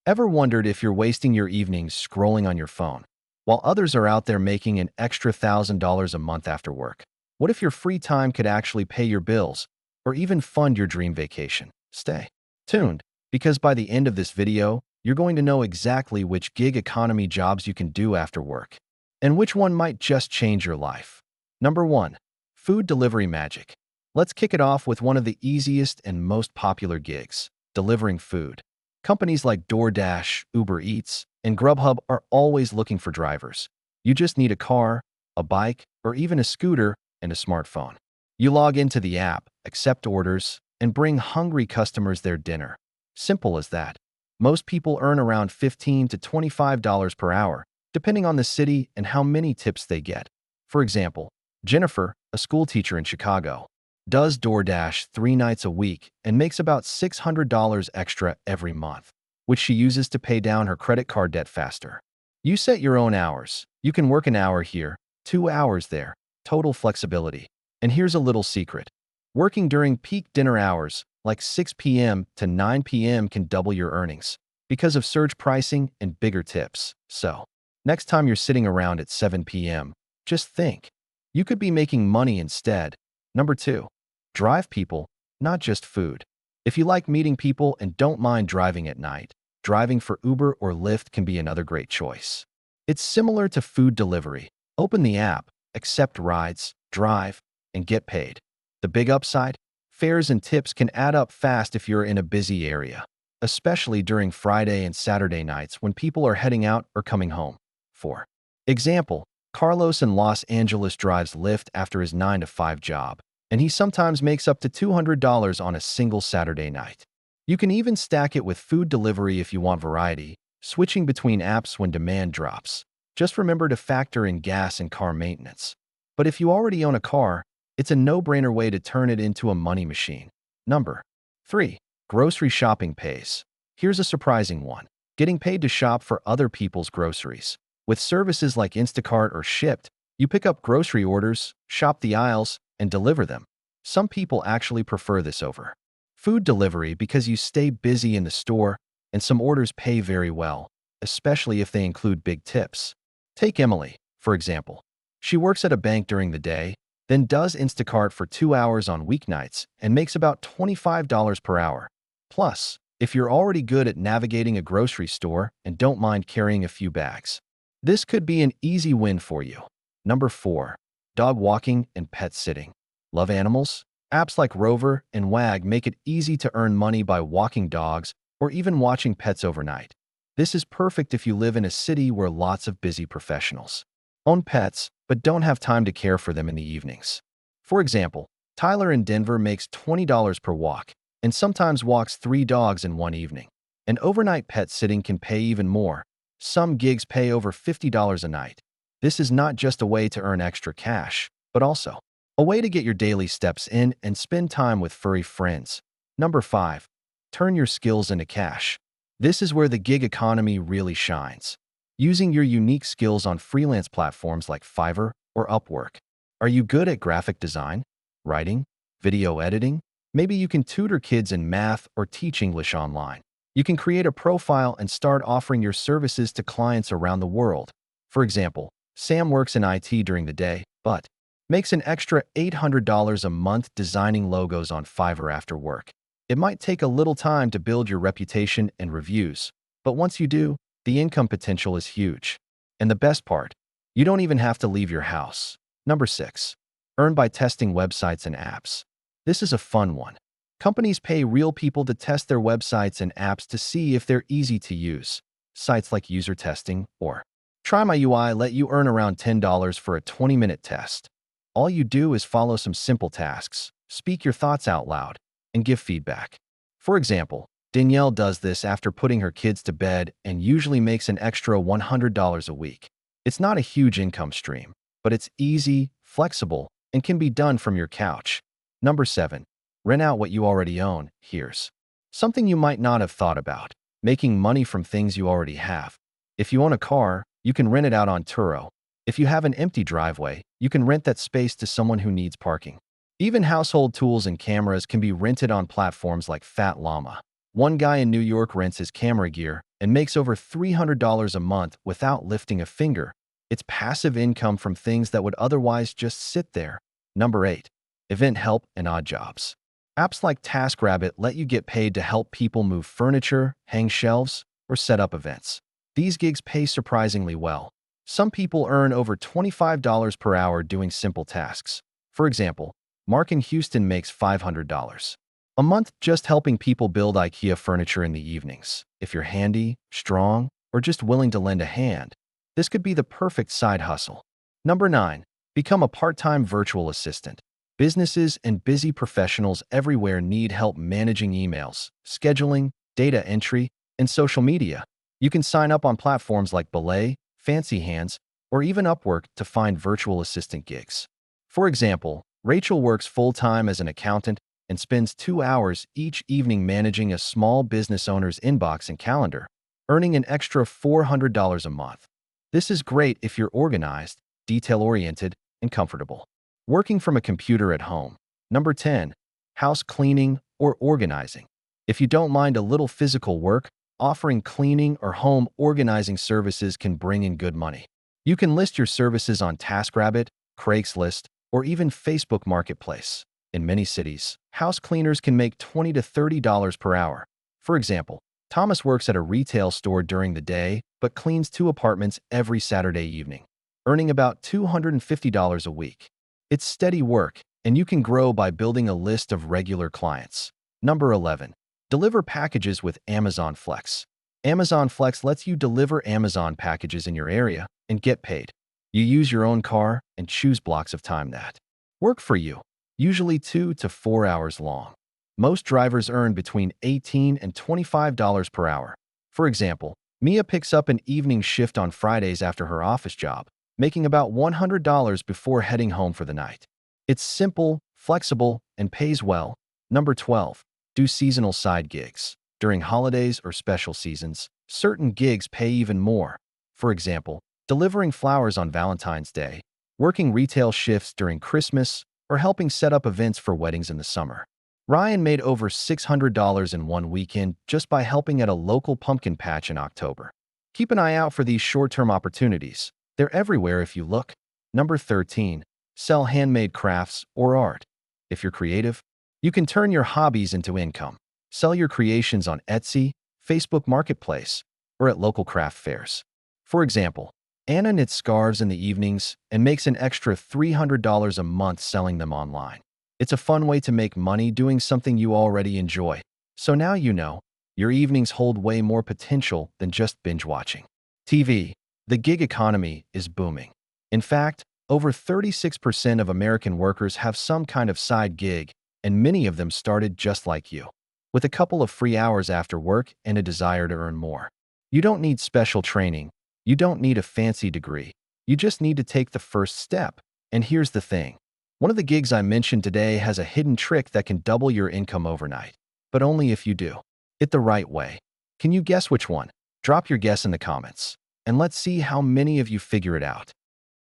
Ever wondered if you're wasting your evenings scrolling on your phone, while others are out there making an extra $1,000 a month after work? What if your free time could actually pay your bills or even fund your dream vacation? Stay tuned, because by the end of this video, you're going to know exactly which gig economy jobs you can do after work and which one might just change your life. Number 1. Food delivery magic. Let's kick it off with one of the easiest and most popular gigs: delivering food. Companies like DoorDash, Uber Eats, and Grubhub are always looking for drivers. You just need a car, a bike, or even a scooter and a smartphone. You log into the app, accept orders, and bring hungry customers their dinner. Simple as that. Most people earn around $15 to $25 per hour, depending on the city and how many tips they get. For example, Jennifer, a school teacher in Chicago, does DoorDash 3 nights a week and makes about $600 extra every month, which she uses to pay down her credit card debt faster. You set your own hours. You can work an hour here, 2 hours there, total flexibility. And here's a little secret. Working during peak dinner hours, like 6 p.m. to 9 p.m., can double your earnings because of surge pricing and bigger tips. So, next time you're sitting around at 7 p.m., just think, you could be making money instead. Number 2. Drive people, not just food. If you like meeting people and don't mind driving at night, driving for Uber or Lyft can be another great choice. It's similar to food delivery. Open the app, accept rides, drive, and get paid. The big upside? Fares and tips can add up fast if you're in a busy area, especially during Friday and Saturday nights when people are heading out or coming home. For example, Carlos in Los Angeles drives Lyft after his 9-to-5 job, and he sometimes makes up to $200 on a single Saturday night. You can even stack it with food delivery if you want variety, switching between apps when demand drops. Just remember to factor in gas and car maintenance. But if you already own a car, it's a no-brainer way to turn it into a money machine. Number 3. Grocery shopping pays. Here's a surprising one: getting paid to shop for other people's groceries. With services like Instacart or Shipt, you pick up grocery orders, shop the aisles, and deliver them. Some people actually prefer this over food delivery because you stay busy in the store, and some orders pay very well, especially if they include big tips. Take Emily, for example. She works at a bank during the day, then does Instacart for 2 hours on weeknights and makes about $25 per hour. Plus, if you're already good at navigating a grocery store and don't mind carrying a few bags, this could be an easy win for you. Number 4. Dog walking and pet sitting. Love animals? Apps like Rover and Wag make it easy to earn money by walking dogs or even watching pets overnight. This is perfect if you live in a city where lots of busy professionals own pets but don't have time to care for them in the evenings. For example, Tyler in Denver makes $20 per walk and sometimes walks 3 dogs in one evening. And overnight pet sitting can pay even more. Some gigs pay over $50 a night. This is not just a way to earn extra cash, but also a way to get your daily steps in and spend time with furry friends. Number 5. Turn your skills into cash. This is where the gig economy really shines. Using your unique skills on freelance platforms like Fiverr or Upwork. Are you good at graphic design, writing, video editing? Maybe you can tutor kids in math or teach English online. You can create a profile and start offering your services to clients around the world. For example, Sam works in IT during the day, but makes an extra $800 a month designing logos on Fiverr after work. It might take a little time to build your reputation and reviews, but once you do, the income potential is huge. And the best part, you don't even have to leave your house. Number 6. Earn by testing websites and apps. This is a fun one. Companies pay real people to test their websites and apps to see if they're easy to use. Sites like User Testing or Try My UI let you earn around $10 for a 20-minute test. All you do is follow some simple tasks, speak your thoughts out loud, and give feedback. For example, Danielle does this after putting her kids to bed and usually makes an extra $100 a week. It's not a huge income stream, but it's easy, flexible, and can be done from your couch. Number 7. Rent out what you already own. Here's something you might not have thought about: making money from things you already have. If you own a car, you can rent it out on Turo. If you have an empty driveway, you can rent that space to someone who needs parking. Even household tools and cameras can be rented on platforms like Fat Llama. One guy in New York rents his camera gear and makes over $300 a month without lifting a finger. It's passive income from things that would otherwise just sit there. Number 8. Event help and odd jobs. Apps like TaskRabbit let you get paid to help people move furniture, hang shelves, or set up events. These gigs pay surprisingly well. Some people earn over $25 per hour doing simple tasks. For example, Mark in Houston makes $500 a month just helping people build IKEA furniture in the evenings. If you're handy, strong, or just willing to lend a hand, this could be the perfect side hustle. Number 9. Become a part-time virtual assistant. Businesses and busy professionals everywhere need help managing emails, scheduling, data entry, and social media. You can sign up on platforms like Belay, Fancy Hands, or even Upwork to find virtual assistant gigs. For example, Rachel works full-time as an accountant and spends 2 hours each evening managing a small business owner's inbox and calendar, earning an extra $400 a month. This is great if you're organized, detail-oriented, and comfortable. Working from a computer at home. Number 10. House cleaning or organizing. If you don't mind a little physical work, offering cleaning or home organizing services can bring in good money. You can list your services on TaskRabbit, Craigslist, or even Facebook Marketplace. In many cities, house cleaners can make $20 to $30 per hour. For example, Thomas works at a retail store during the day but cleans 2 apartments every Saturday evening, earning about $250 a week. It's steady work, and you can grow by building a list of regular clients. Number 11. Deliver packages with Amazon Flex. Amazon Flex lets you deliver Amazon packages in your area and get paid. You use your own car and choose blocks of time that work for you, usually 2 to 4 hours long. Most drivers earn between $18 and $25 per hour. For example, Mia picks up an evening shift on Fridays after her office job, making about $100 before heading home for the night. It's simple, flexible, and pays well. Number 12. Do seasonal side gigs. During holidays or special seasons, certain gigs pay even more. For example, delivering flowers on Valentine's Day, working retail shifts during Christmas, or helping set up events for weddings in the summer. Ryan made over $600 in one weekend just by helping at a local pumpkin patch in October. Keep an eye out for these short-term opportunities. They're everywhere if you look. Number 13. Sell handmade crafts or art. If you're creative, you can turn your hobbies into income. Sell your creations on Etsy, Facebook Marketplace, or at local craft fairs. For example, Anna knits scarves in the evenings and makes an extra $300 a month selling them online. It's a fun way to make money doing something you already enjoy. So now you know, your evenings hold way more potential than just binge watching TV. The gig economy is booming. In fact, over 36% of American workers have some kind of side gig, and many of them started just like you, with a couple of free hours after work and a desire to earn more. You don't need special training. You don't need a fancy degree. You just need to take the first step. And here's the thing. One of the gigs I mentioned today has a hidden trick that can double your income overnight, but only if you do it the right way. Can you guess which one? Drop your guess in the comments, and let's see how many of you figure it out.